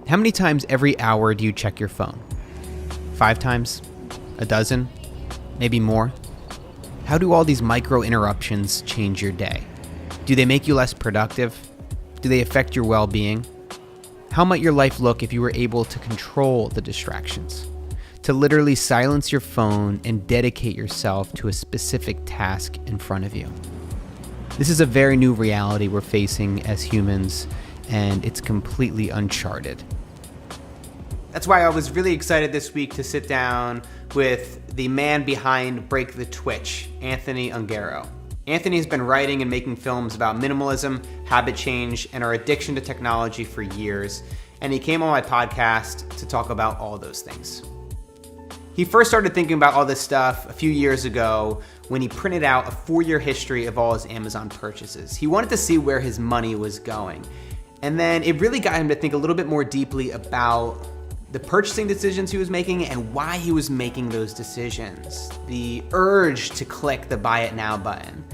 How many times every hour do you check your phone? 5 times? A dozen? Maybe more? How do all these micro interruptions change your day? Do they make you less productive? Do they affect your well-being? How might your life look if you were able to control the distractions? To literally silence your phone and dedicate yourself to a specific task in front of you. This is a very new reality we're facing as humans, and it's completely uncharted. That's why I was really excited this week to sit down with the man behind Break the Twitch, Anthony Ungaro. Anthony's been writing and making films about minimalism, habit change, and our addiction to technology for years, and he came on my podcast to talk about all those things. He first started thinking about all this stuff a few years ago when he printed out a 4-year history of all his Amazon purchases. He wanted to see where his money was going. And then it really got him to think a little bit more deeply about the purchasing decisions he was making and why he was making those decisions. The urge to click the buy it now button.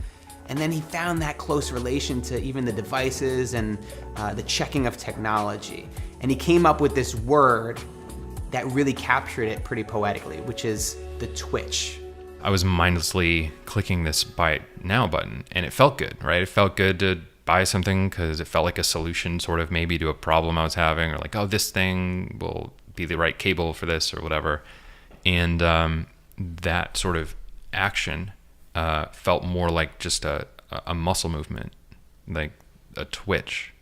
And then he found that close relation to even the devices and the checking of technology. And he came up with this word that really captured it pretty poetically, which is the twitch. I was mindlessly clicking this buy it now button, and it felt good, right? It felt good to buy something because it felt like a solution sort of maybe to a problem I was having, or like, oh, this thing will be the right cable for this or whatever. And that sort of action felt more like just a muscle movement, like a twitch,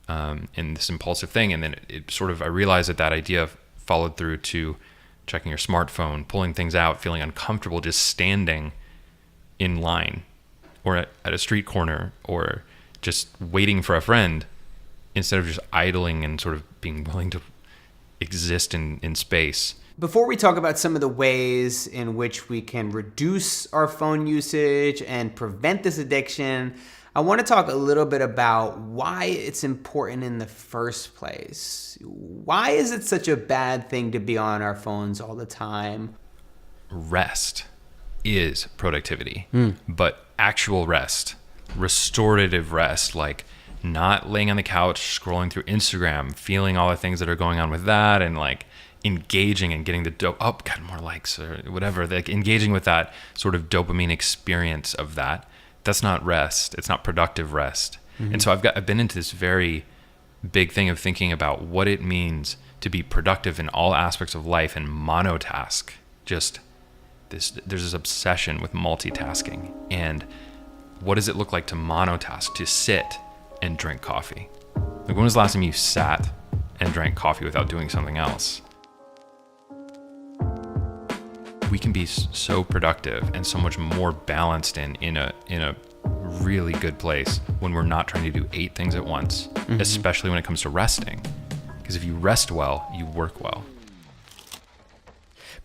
in this impulsive thing. And then it sort of, I realized that idea followed through to checking your smartphone, pulling things out, feeling uncomfortable just standing in line or at a street corner or just waiting for a friend instead of just idling and sort of being willing to exist in space. Before we talk about some of the ways in which we can reduce our phone usage and prevent this addiction, I want to talk a little bit about why it's important in the first place. Why is it such a bad thing to be on our phones all the time? Rest is productivity, but actual rest, restorative rest, like not laying on the couch, scrolling through Instagram, feeling all the things that are going on with that, and like engaging and getting the got more likes or whatever, like engaging with that sort of dopamine experience of that. That's not rest. It's not productive rest. Mm-hmm. And so I've been into this very big thing of thinking about what it means to be productive in all aspects of life and monotask. There's this obsession with multitasking. And what does it look like to monotask, to sit and drink coffee? Like, when was the last time you sat and drank coffee without doing something else? We can be so productive and so much more balanced in a really good place when we're not trying to do 8 things at once, especially when it comes to resting. Because if you rest well, you work well.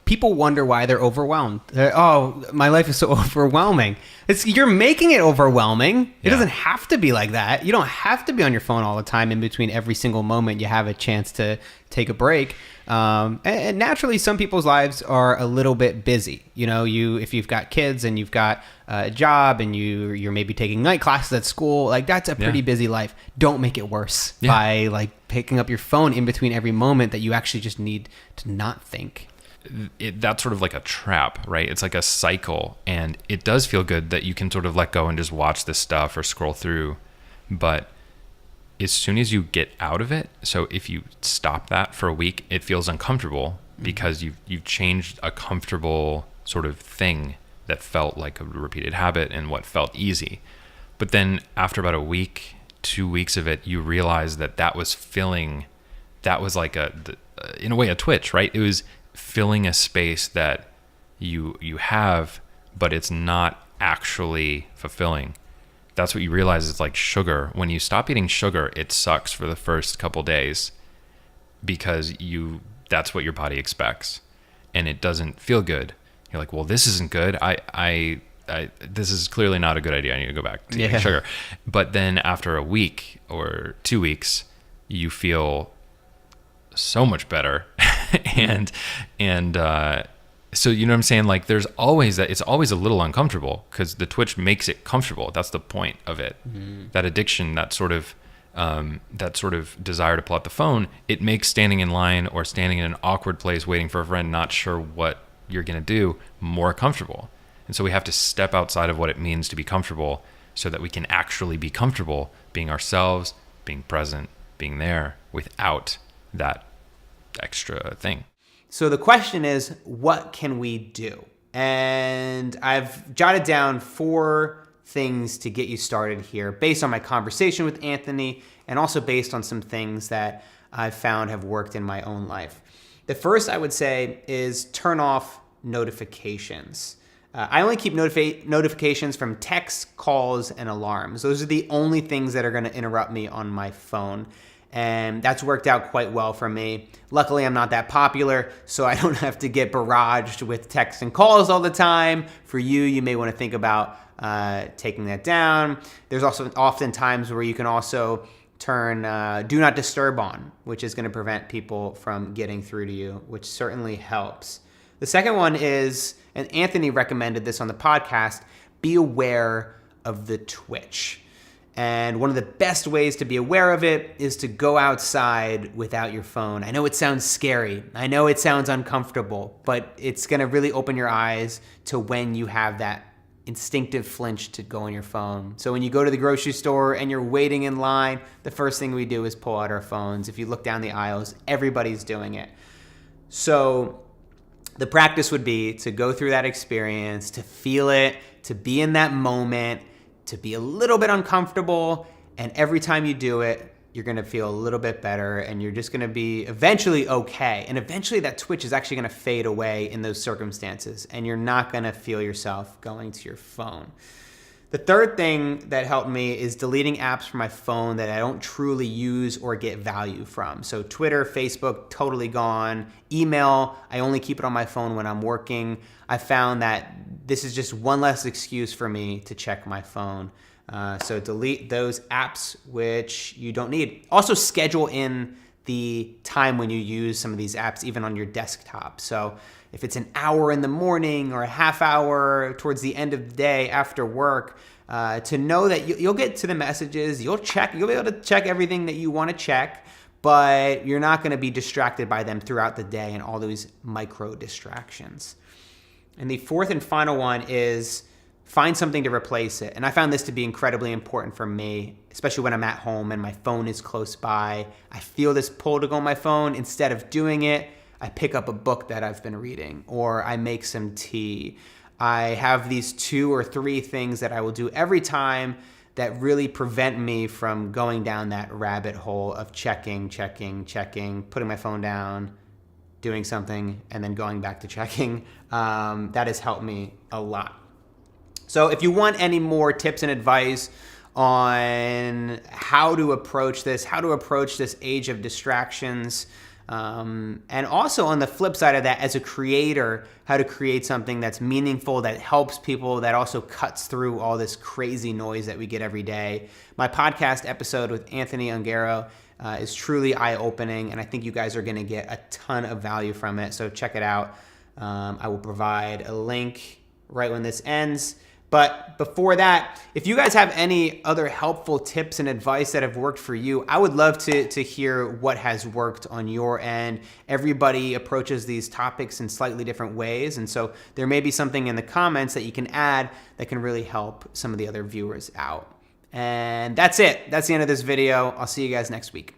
People wonder why they're overwhelmed. Oh, my life is so overwhelming. You're making it overwhelming. It doesn't have to be like that. You don't have to be on your phone all the time. In between every single moment, you have a chance to take a break. And naturally, some people's lives are a little bit busy. You know, if you've got kids and you've got a job and you're maybe taking night classes at school, like that's a pretty busy life. Don't make it worse by like picking up your phone in between every moment that you actually just need to not think. That's sort of like a trap, right? It's like a cycle, and it does feel good that you can sort of let go and just watch this stuff or scroll through. But as soon as you get out of it, so if you stop that for a week, it feels uncomfortable because you've changed a comfortable sort of thing that felt like a repeated habit and what felt easy. But then after about a week, 2 weeks of it, you realize that was like in a way a twitch, right? It was filling a space that you have, but it's not actually fulfilling. That's what you realize. It's like sugar. When you stop eating sugar, it sucks for the first couple days because that's what your body expects, and it doesn't feel good. You're like, well, this isn't good. This is clearly not a good idea. I need to go back to eating sugar. But then after a week or 2 weeks, you feel so much better. and so, you know what I'm saying? Like, there's always that. It's always a little uncomfortable because the twitch makes it comfortable. That's the point of it. Mm-hmm. That addiction, that sort of that sort of desire to pull out the phone, it makes standing in line or standing in an awkward place waiting for a friend, not sure what you're going to do, more comfortable. And so we have to step outside of what it means to be comfortable so that we can actually be comfortable being ourselves, being present, being there without that extra thing. So the question is, what can we do? And I've jotted down 4 things to get you started here based on my conversation with Anthony and also based on some things that I've found have worked in my own life. The first I would say is turn off notifications. I only keep notifications from texts, calls, and alarms. Those are the only things that are going to interrupt me on my phone. And that's worked out quite well for me. Luckily, I'm not that popular, so I don't have to get barraged with texts and calls all the time. For you, you may want to think about taking that down. There's also often times where you can also turn Do Not Disturb on, which is going to prevent people from getting through to you, which certainly helps. The second one is, and Anthony recommended this on the podcast, be aware of the twitch. And one of the best ways to be aware of it is to go outside without your phone. I know it sounds scary. I know it sounds uncomfortable, but it's going to really open your eyes to when you have that instinctive flinch to go on your phone. So when you go to the grocery store and you're waiting in line, the first thing we do is pull out our phones. If you look down the aisles, everybody's doing it. So the practice would be to go through that experience, to feel it, to be in that moment, to be a little bit uncomfortable, and every time you do it, you're gonna feel a little bit better, and you're just gonna be eventually okay. And eventually that twitch is actually gonna fade away in those circumstances, and you're not gonna feel yourself going to your phone. The third thing that helped me is deleting apps from my phone that I don't truly use or get value from. So Twitter, Facebook, totally gone. Email, I only keep it on my phone when I'm working. I found that this is just one less excuse for me to check my phone. So delete those apps which you don't need. Also schedule in the time when you use some of these apps, even on your desktop. So if it's an hour in the morning or a half hour towards the end of the day after work, to know that you'll get to the messages, you'll be able to check everything that you want to check, but you're not going to be distracted by them throughout the day and all those micro distractions. And the fourth and final one is find something to replace it. And I found this to be incredibly important for me, especially when I'm at home and my phone is close by. I feel this pull to go on my phone. Instead of doing it, I pick up a book that I've been reading, or I make some tea. I have these 2 or 3 things that I will do every time that really prevent me from going down that rabbit hole of checking, putting my phone down, doing something, and then going back to checking. That has helped me a lot. So if you want any more tips and advice on how to approach this age of distractions, and also on the flip side of that, as a creator, how to create something that's meaningful, that helps people, that also cuts through all this crazy noise that we get every day. My podcast episode with Anthony Ungaro is truly eye-opening, and I think you guys are going to get a ton of value from it. So check it out. I will provide a link right when this ends. But before that, if you guys have any other helpful tips and advice that have worked for you, I would love to hear what has worked on your end. Everybody approaches these topics in slightly different ways, and so there may be something in the comments that you can add that can really help some of the other viewers out. And that's it. That's the end of this video. I'll see you guys next week.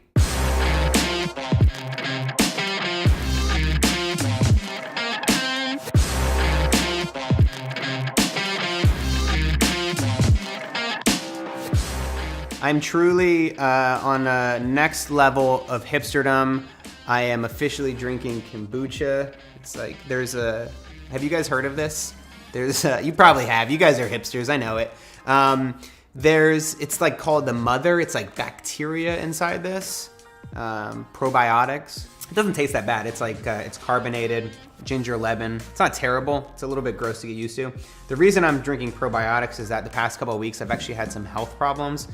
I'm truly on a next level of hipsterdom. I am officially drinking kombucha. It's like have you guys heard of this? You probably have. You guys are hipsters, I know it. It's like called the mother. It's like bacteria inside this, probiotics. It doesn't taste that bad. It's like, it's carbonated, ginger, lemon. It's not terrible. It's a little bit gross to get used to. The reason I'm drinking probiotics is that the past couple of weeks, I've actually had some health problems.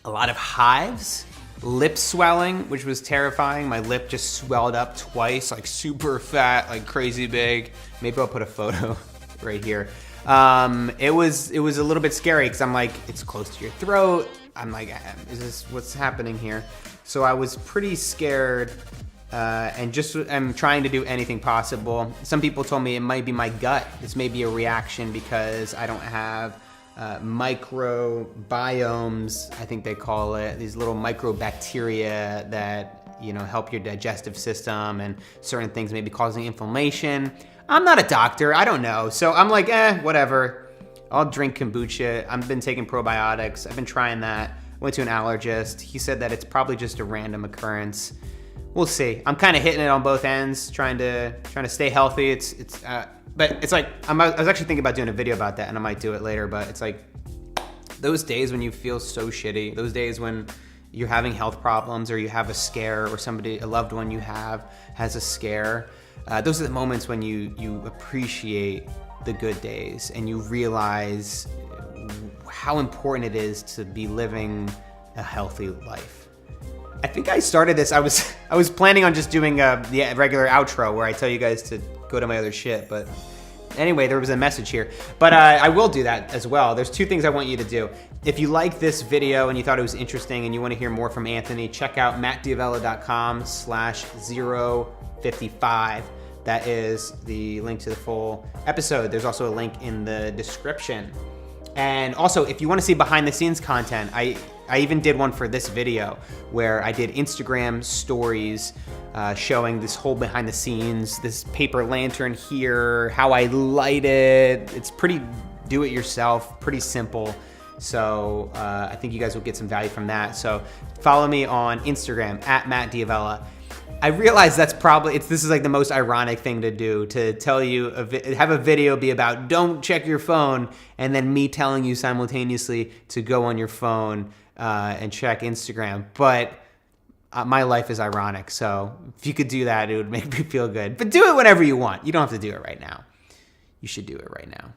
A lot of hives, lip swelling, which was terrifying. My lip just swelled up twice, like super fat, like crazy big. Maybe I'll put a photo right here. It was a little bit scary because I'm like, it's close to your throat. I'm like, is this what's happening here? So I was pretty scared, and just I'm trying to do anything possible. Some people told me it might be my gut. This may be a reaction because I don't have microbiomes, I think they call it, these little microbacteria that, you know, help your digestive system, and certain things may be causing inflammation. I'm not a doctor, I don't know. So I'm like, whatever. I'll drink kombucha. I've been taking probiotics. I've been trying that. Went to an allergist. He said that it's probably just a random occurrence. We'll see. I'm kind of hitting it on both ends, trying to stay healthy. But it's like I was actually thinking about doing a video about that, and I might do it later. But it's like those days when you feel so shitty, those days when you're having health problems, or you have a scare, or a loved one you have has a scare. Those are the moments when you appreciate the good days, and you realize how important it is to be living a healthy life. I think I started this. I was planning on just doing the regular outro where I tell you guys to go to my other shit, but anyway, there was a message here. But I will do that as well. There's two things I want you to do. If you like this video and you thought it was interesting and you want to hear more from Anthony, check out mattdiavella.com/055. That is the link to the full episode. There's also a link in the description. And also, if you want to see behind the scenes content, I even did one for this video where I did Instagram stories showing this whole behind the scenes, this paper lantern here, how I light it. It's pretty do-it-yourself, pretty simple. So I think you guys will get some value from that. So follow me on Instagram @MattDiavella. I realize this is like the most ironic thing to do, to tell you, have a video be about don't check your phone, and then me telling you simultaneously to go on your phone and check Instagram. But my life is ironic, so if you could do that, it would make me feel good. But do it whenever you want. You don't have to do it right now. You should do it right now.